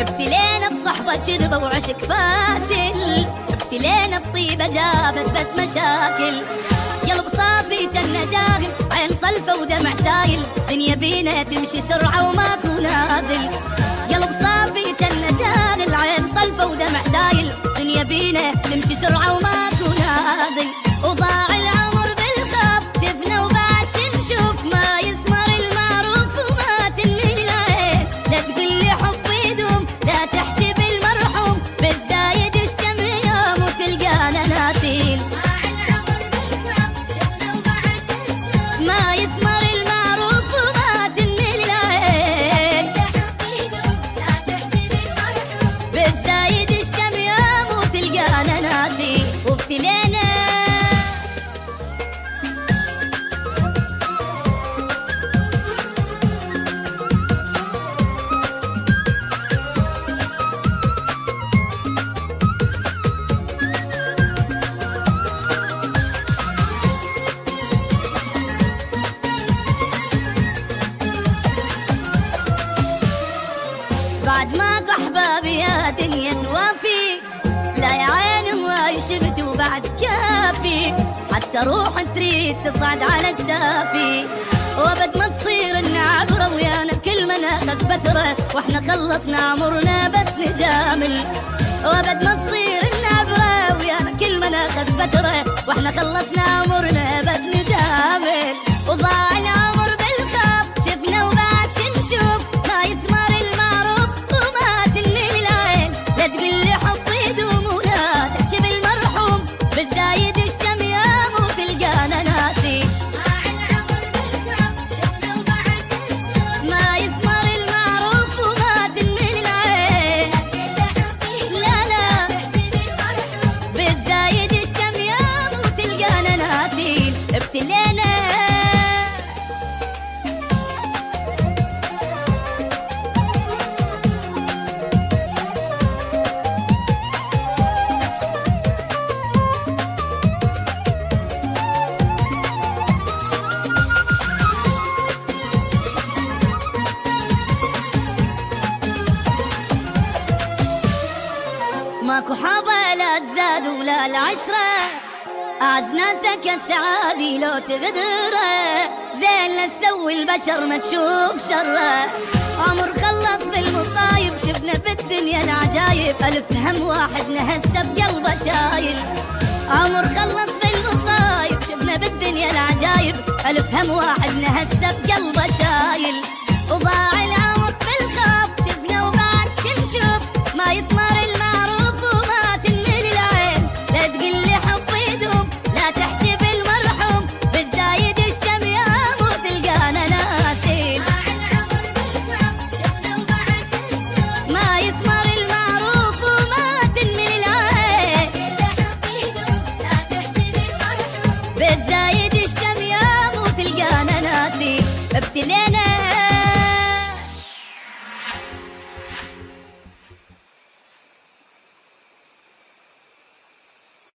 ابتلينا بصحبة كذبة وعشق فاشل، ابتلينا بطيبة جابت بس مشاكل. قلب صافي جنة جاهل، عين صلفة ودمع سايل، دنيا بينا تمشي سرعة وماكو نازل. قلب صافي جنة جاهل، عين صلفة ودمع سايل، دنيا بينا تمشي سرعة وماكو نازل. وضاع العمر بالخاف، شفنا وبعد شنشوف، ما يثمر المعروف وما تنمي العين. لا تقول لي حب يدوم، لا تحكي بالمرحوم، بالزايد اشتم يوم وتلقانا ناسين. ما يثمر المعروف وما تنمي العين، بالزايد اشتم يوم وتلقانا ناسين. وابتلينا بعد ماكو احبابي يا دنيا توافي، لا يا عين ما شفت وبعد كافي، حتى روح تريد تصعد على اجدافي. وابد ما تصير النعبره ويانا كل ما ناخذ فتره، واحنا خلصنا عمرنا بس نجامل. وابد ما تصير النعبره ويانا كل ما ناخذ فتره، واحنا خلصنا عمرنا بس نجامل. وضاع العمر بالخاف، شفنا وبعد شنشوف، ما يثمر المعروف وما تنمي العين. لا تقول لي حب يدوم ولا تحكي بالمرحوم، بالزايد اشتم يوم وتلقانا ناسي. ما يثمر المعروف وما تنمي العين، لا لا بالزايد اشتم يوم وتلقانا ناسين. ابتلينا ماكو حابة لا الزاد ولا العشرة، أعز ناسك السعادي لو تغدره، زين لا تسوي البشر ما تشوف شره. عمر خلص بالمصايب، شفنا بالدنيا العجايب، ألف هم واحد نهسه بقلبه شايل. عمر خلص بالمصايب، شفنا بالدنيا العجايب، ألف هم واحد نهسه بقلبه شايل. وضاع العمر